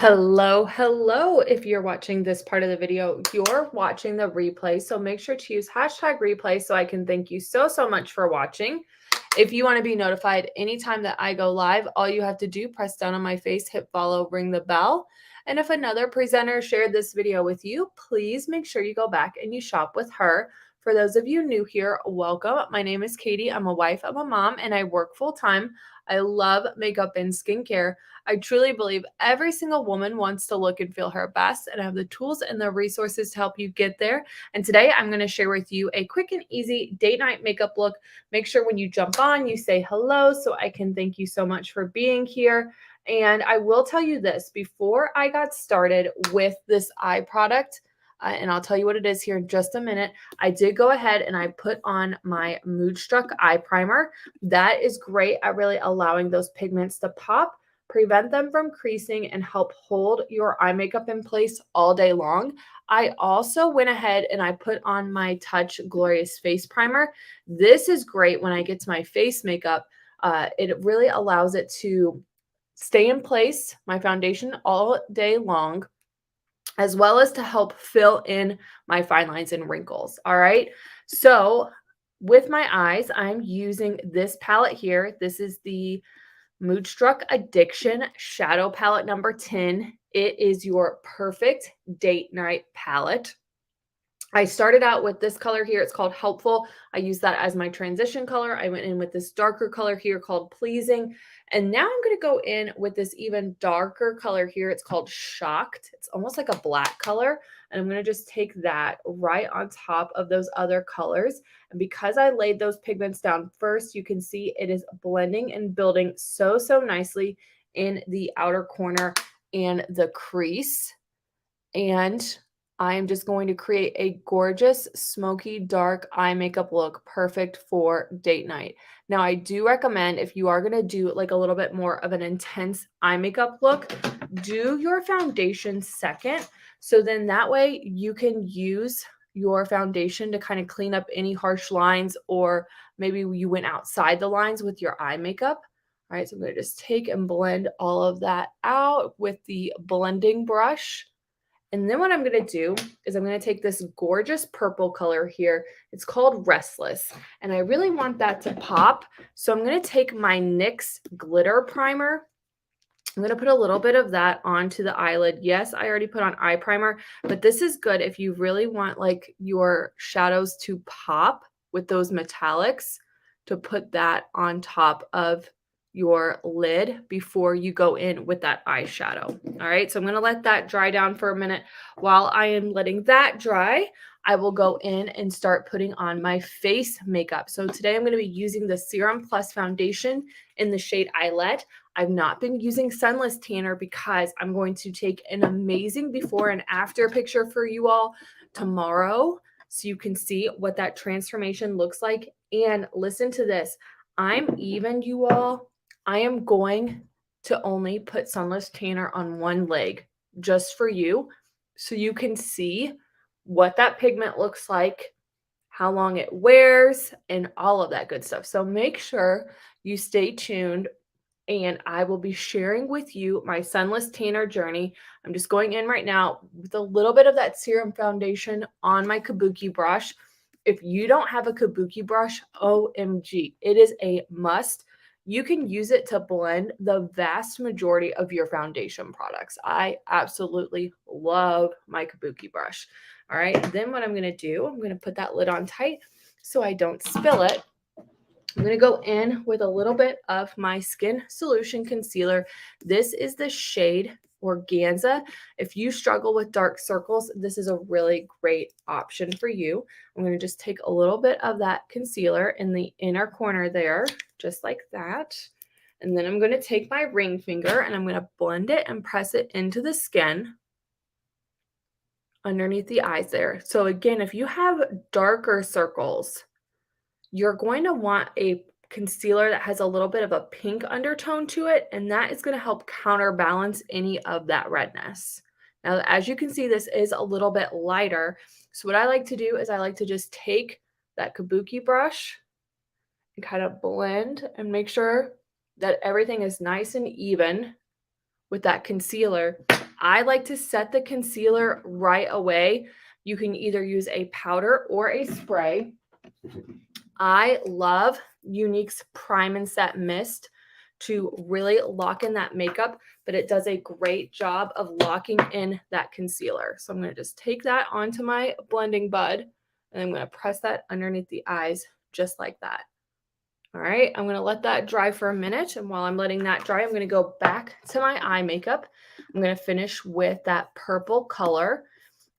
Hello. If you're watching this part of the video, you're watching the replay. So make sure to use hashtag replay so I can thank you so much for watching. If you want to be notified anytime that I go live, all you have to do, press down on my face, hit follow, ring the bell. And if another presenter shared this video with you, please make sure you go back and you shop with her. For those of you new here, welcome. My name is Katie. I'm a wife, I'm a mom, and I work full time. I love makeup and skincare. I truly believe every single woman wants to look and feel her best, and I have the tools and the resources to help you get there. And today I'm going to share with you a quick and easy date night makeup look. Make sure when you jump on, you say hello so I can thank you so much for being here. And I will tell you this, before I got started with this eye product, and I'll tell you what it is here in just a minute, I did go ahead and I put on my Moodstruck eye primer. That is great at really allowing those pigments to pop, prevent them from creasing, and help hold your eye makeup in place all day long. I also went ahead and I put on my Touch Glorious Face Primer. This is great when I get to my face makeup. It really allows it to stay in place, my foundation, all day long, as well as to help fill in my fine lines and wrinkles. All right. So with my eyes, I'm using this palette here. This is the Moodstruck Addiction Shadow Palette number 10. It is your perfect date night palette. I started out with this color here. It's called Helpful. I use that as my transition color. I went in with this darker color here called Pleasing. And now I'm going to go in with this even darker color here. It's called Shocked. It's almost like a black color. And I'm going to just take that right on top of those other colors. And because I laid those pigments down first, you can see it is blending and building so nicely in the outer corner and the crease. And I am just going to create a gorgeous, smoky, dark eye makeup look, perfect for date night. Now, I do recommend if you are going to do like a little bit more of an intense eye makeup look, do your foundation second. So then that way you can use your foundation to kind of clean up any harsh lines, or maybe you went outside the lines with your eye makeup. All right, so I'm going to just take and blend all of that out with the blending brush. And then what I'm going to do is I'm going to take this gorgeous purple color here. It's called Restless. And I really want that to pop. So I'm going to take my NYX glitter primer. I'm going to put a little bit of that onto the eyelid. Yes, I already put on eye primer, but this is good if you really want like your shadows to pop with those metallics, to put that on top of your lid before you go in with that eyeshadow. All right, so I'm going to let that dry down for a minute. While I am letting that dry, I will go in and start putting on my face makeup. So today I'm going to be using the Serum Plus foundation in the shade Eyelet. I've not been using Sunless Tanner because I'm going to take an amazing before and after picture for you all tomorrow so you can see what that transformation looks like. And listen to this. You all, I am going to only put Sunless Tanner on one leg just for you so you can see what that pigment looks like, how long it wears, and all of that good stuff. So make sure you stay tuned, and I will be sharing with you my Sunless Tanner journey. I'm just going in right now with a little bit of that serum foundation on my kabuki brush. If you don't have a kabuki brush, OMG, it is a must. You can use it to blend the vast majority of your foundation products. I absolutely love my kabuki brush. All right, then what I'm going to do, I'm going to put that lid on tight so I don't spill it. I'm going to go in with a little bit of my Skin Solution Concealer. This is the shade Organza. If you struggle with dark circles, this is a really great option for you. I'm going to just take a little bit of that concealer in the inner corner there, just like that. And then I'm going to take my ring finger and I'm going to blend it and press it into the skin underneath the eyes there. So again, if you have darker circles, you're going to want a concealer that has a little bit of a pink undertone to it, and that is going to help counterbalance any of that redness. Now, as you can see, this is a little bit lighter. So what I like to do is I like to just take that kabuki brush and kind of blend and make sure that everything is nice and even with that concealer. I like to set the concealer right away. You can either use a powder or a spray. I love Younique's Prime and Set Mist to really lock in that makeup, but it does a great job of locking in that concealer. So I'm going to just take that onto my blending bud, and I'm going to press that underneath the eyes just like that. All right, I'm going to let that dry for a minute, and while I'm letting that dry, I'm going to go back to my eye makeup. I'm going to finish with that purple color.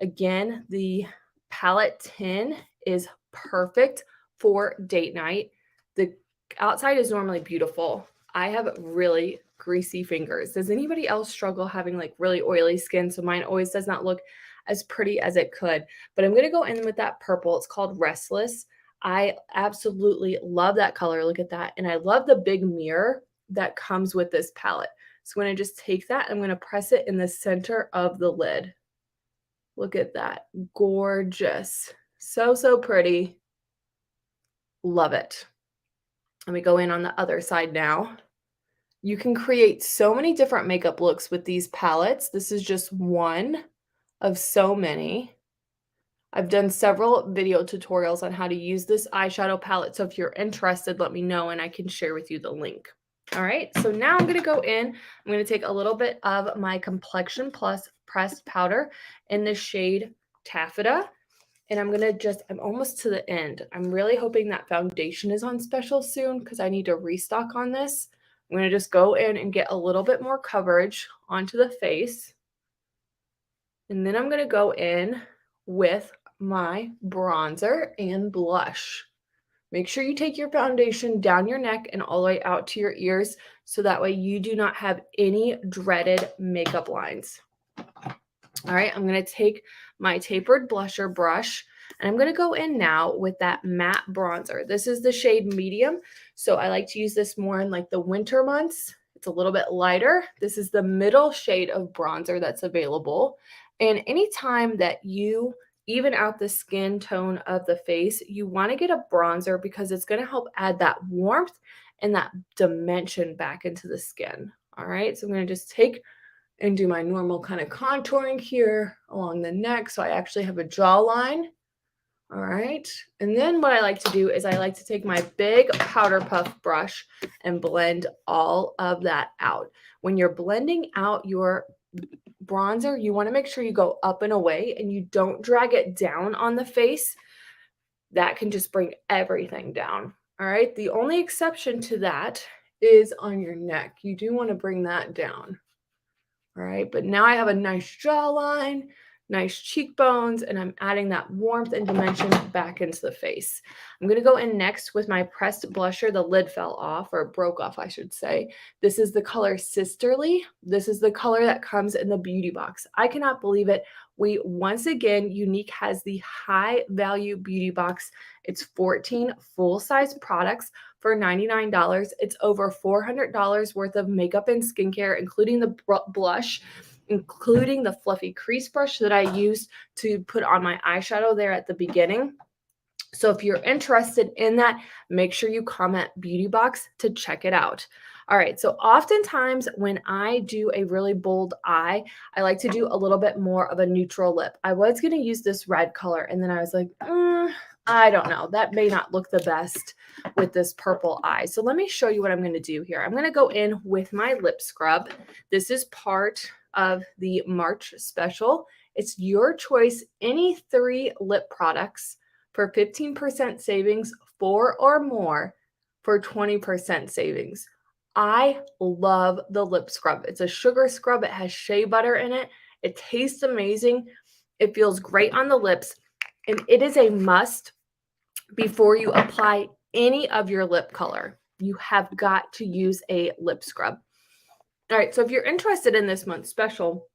Again, the palette tin is perfect for date night. The outside is normally beautiful. I have really greasy fingers. Does anybody else struggle having like really oily skin? So mine always does not look as pretty as it could. But I'm going to go in with that purple. It's called Restless. I absolutely love that color. Look at that. And I love the big mirror that comes with this palette. So I'm going to just take that, I'm going to press it in the center of the lid. Look at that. Gorgeous. So, so pretty. Love it. Let me go in on the other side now. You can create so many different makeup looks with these palettes. This is just one of so many. I've done several video tutorials on how to use this eyeshadow palette. So if you're interested, let me know and I can share with you the link. All right, so now I'm going to go in. I'm going to take a little bit of my Complexion Plus pressed powder in the shade Taffeta. And I'm almost to the end. I'm really hoping that foundation is on special soon because I need to restock on this. I'm going to just go in and get a little bit more coverage onto the face. And then I'm going to go in with my bronzer and blush. Make sure you take your foundation down your neck and all the way out to your ears so that way you do not have any dreaded makeup lines. All right, I'm going to take my tapered blusher brush and I'm going to go in now with that matte bronzer. This is the shade medium, so I like to use this more in like the winter months. It's a little bit lighter. This is the middle shade of bronzer that's available. And anytime that you even out the skin tone of the face, you want to get a bronzer because it's going to help add that warmth and that dimension back into the skin. All right, so I'm going to just take and do my normal kind of contouring here along the neck. So I actually have a jawline. All right. And then what I like to do is I like to take my big powder puff brush and blend all of that out. When you're blending out your bronzer, you want to make sure you go up and away and you don't drag it down on the face. That can just bring everything down. All right. The only exception to that is on your neck. You do want to bring that down. All right, but now I have a nice jawline, nice cheekbones, and I'm adding that warmth and dimension back into the face. I'm going to go in next with my pressed blusher. The lid fell off, or broke off, I should say. This is the color Sisterly. This is the color that comes in the beauty box. I cannot believe it. We, once again, Younique has the high value beauty box. It's 14 full-size products for $99. It's over $400 worth of makeup and skincare, including the blush, including the fluffy crease brush that I used to put on my eyeshadow there at the beginning. So if you're interested in that, make sure you comment beauty box to check it out. All right, so oftentimes when I do a really bold eye, I like to do a little bit more of a neutral lip. I was going to use this red color, and then I was like, I don't know. That may not look the best with this purple eye. So let me show you what I'm going to do here. I'm going to go in with my lip scrub. This is part of the March special. It's your choice, any 3 lip products for 15% savings, 4 or more for 20% savings. I love the lip scrub. It's a sugar scrub. It has shea butter in it. It tastes amazing. It feels great on the lips. And it is a must before you apply any of your lip color. You have got to use a lip scrub. All right, so if you're interested in this month's special,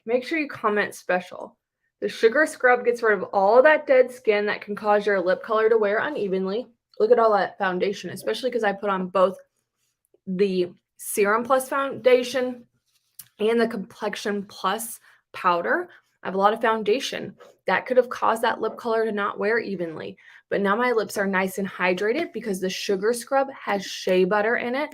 make sure you comment special. The sugar scrub gets rid of all of that dead skin that can cause your lip color to wear unevenly. Look at all that foundation, especially because I put on both the Serum Plus foundation and the Complexion Plus powder. I have a lot of foundation that could have caused that lip color to not wear evenly. But now my lips are nice and hydrated because the sugar scrub has shea butter in it.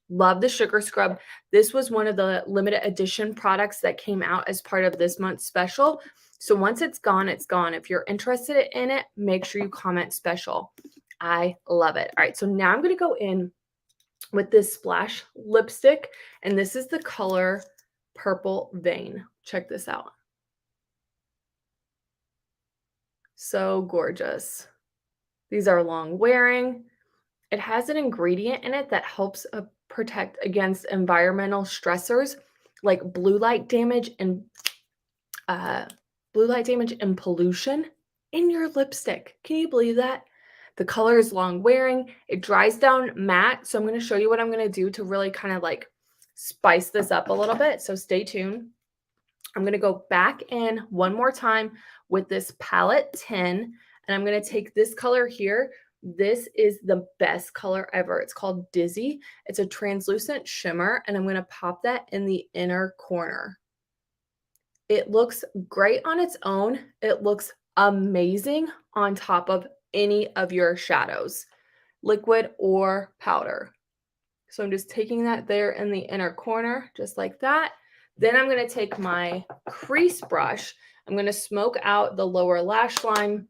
Love the sugar scrub. This was one of the limited edition products that came out as part of this month's special. So once it's gone, it's gone. If you're interested in it, make sure you comment special. I love it. All right, so now I'm going to go in with this Splash lipstick, and this is the color Purple Vein. Check this out. So gorgeous. These are long wearing. It has an ingredient in it that helps protect against environmental stressors like blue light damage and pollution in your lipstick. Can you believe that? The color is long wearing. It dries down matte. So I'm going to show you what I'm going to do to really kind of like spice this up a little bit. So stay tuned. I'm going to go back in one more time with this palette 10, and I'm going to take this color here. This is the best color ever. It's called Dizzy. It's a translucent shimmer, and I'm going to pop that in the inner corner. It looks great on its own. It looks amazing on top of any of your shadows, liquid or powder. So I'm just taking that there in the inner corner, just like that. Then I'm going to take my crease brush. I'm going to smoke out the lower lash line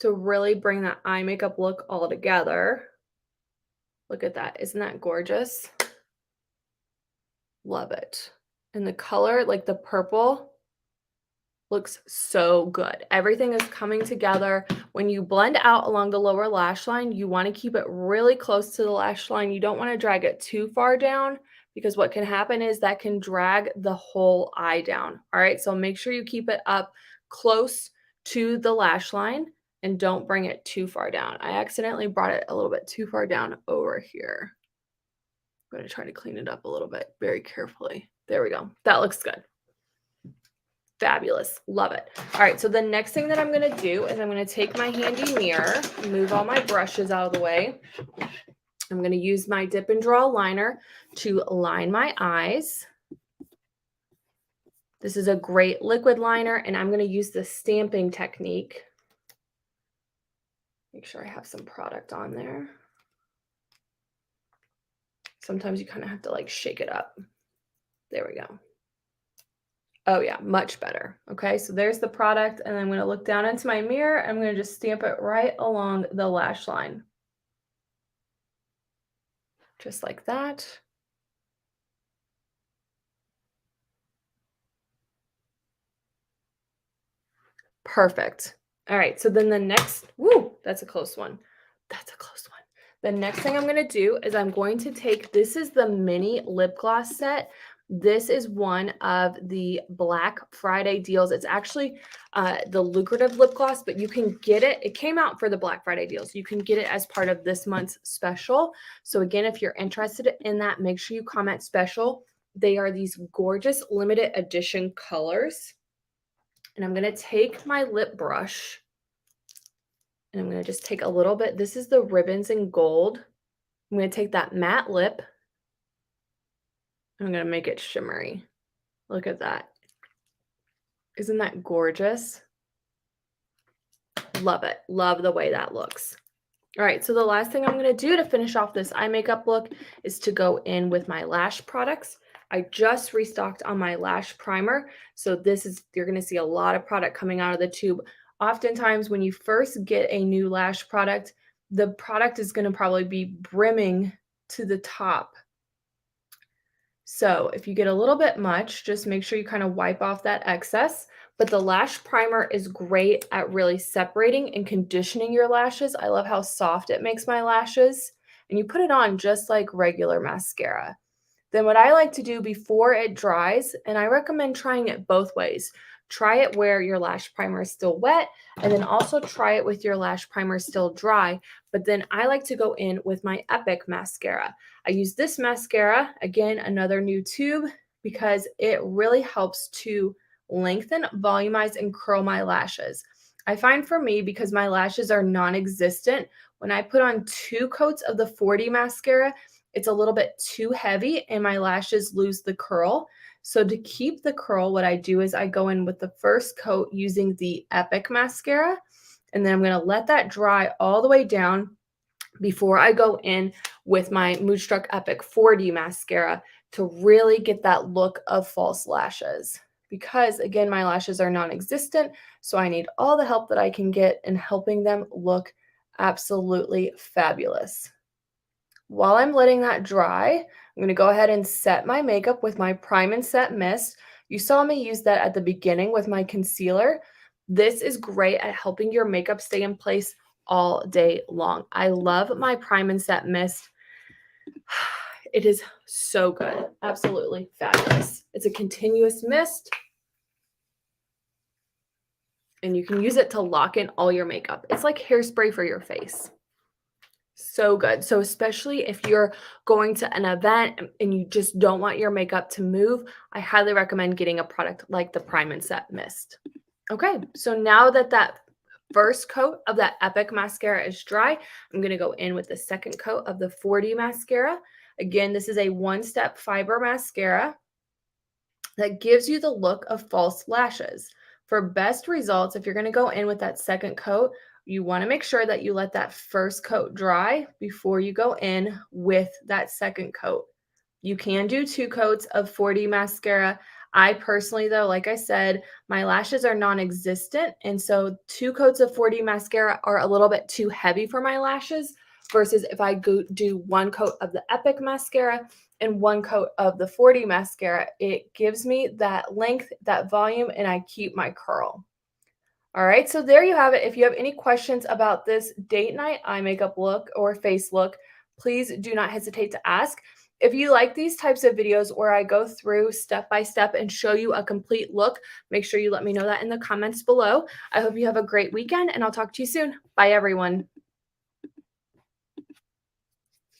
to really bring that eye makeup look all together. Look at that. Isn't that gorgeous? Love it. And the color, like the purple, looks so good. Everything is coming together. When you blend out along the lower lash line, you want to keep it really close to the lash line. You don't want to drag it too far down, because what can happen is that can drag the whole eye down. All right, so make sure you keep it up close to the lash line and don't bring it too far down. I accidentally brought it a little bit too far down over here. I'm going to try to clean it up a little bit very carefully. There we go. That looks good. Fabulous. Love it. All right, so the next thing that I'm going to do is I'm going to take my handy mirror, move all my brushes out of the way. I'm going to use my Dip and Draw liner to line my eyes. This is a great liquid liner, and I'm going to use the stamping technique. Make sure I have some product on there. Sometimes you kind of have to like shake it up. There we go. Oh yeah, much better. Okay, so there's the product, and I'm going to look down into my mirror. I'm going to just stamp it right along the lash line. Just like that. Perfect. All right, so then the next, woo, that's a close one. That's a close one. The next thing I'm going to do is I'm going to take, this is the mini lip gloss set. This is one of the Black Friday deals. It's actually the lucrative lip gloss, but you can get it. It came out for the Black Friday deals. You can get it as part of this month's special. So again, if you're interested in that, make sure you comment special. They are these gorgeous limited edition colors. And I'm going to take my lip brush, and I'm going to just take a little bit. This is the Ribbons in Gold. I'm going to take that matte lip. I'm going to make it shimmery. Look at that. Isn't that gorgeous? Love it. Love the way that looks. All right, so the last thing I'm going to do to finish off this eye makeup look is to go in with my lash products. I just restocked on my lash primer. So this is, you're going to see a lot of product coming out of the tube. Oftentimes when you first get a new lash product, the product is going to probably be brimming to the top. So if you get a little bit much, just make sure you kind of wipe off that excess. But the lash primer is great at really separating and conditioning your lashes. I love how soft it makes my lashes. And you put it on just like regular mascara. Then what I like to do before it dries, and I recommend trying it both ways. Try it where your lash primer is still wet, and then also try it with your lash primer still dry. But then I like to go in with my Epic mascara. I use this mascara, again, another new tube, because it really helps to lengthen, volumize, and curl my lashes. I find for me, because my lashes are non-existent, when I put on 2 coats of the 40 mascara, it's a little bit too heavy and my lashes lose the curl. So to keep the curl, what I do is I go in with the first coat using the Epic mascara, and then I'm going to let that dry all the way down. before I go in with my Moodstruck Epic 4D mascara to really get that look of false lashes. Because again, my lashes are non-existent, so I need all the help that I can get in helping them look absolutely fabulous. While I'm letting that dry, I'm going to go ahead and set my makeup with my Prime and Set Mist. You saw me use that at the beginning with my concealer. This is great at helping your makeup stay in place all day long. I love my Prime and Set Mist. It is so good. Absolutely fabulous. It's a continuous mist, and you can use it to lock in all your makeup. It's like hairspray for your face. So good. So especially if you're going to an event and you just don't want your makeup to move, I highly recommend getting a product like the Prime and Set Mist. Okay, so now that that first coat of that Epic mascara is dry, I'm going to go in with the second coat of the 4D mascara. Again, this is a one-step fiber mascara that gives you the look of false lashes. For best results, if you're going to go in with that second coat, you want to make sure that you let that first coat dry before you go in with that second coat. You can do 2 coats of 4D mascara. I personally, though, like I said, my lashes are non-existent, and so 2 coats of 4D mascara are a little bit too heavy for my lashes versus if I go do 1 coat of the Epic mascara and 1 coat of the 4D mascara, it gives me that length, that volume, and I keep my curl. All right, so there you have it. If you have any questions about this date night eye makeup look or face look, please do not hesitate to ask. If you like these types of videos where I go through step by step and show you a complete look, make sure you let me know that in the comments below. I hope you have a great weekend, and I'll talk to you soon. Bye, everyone.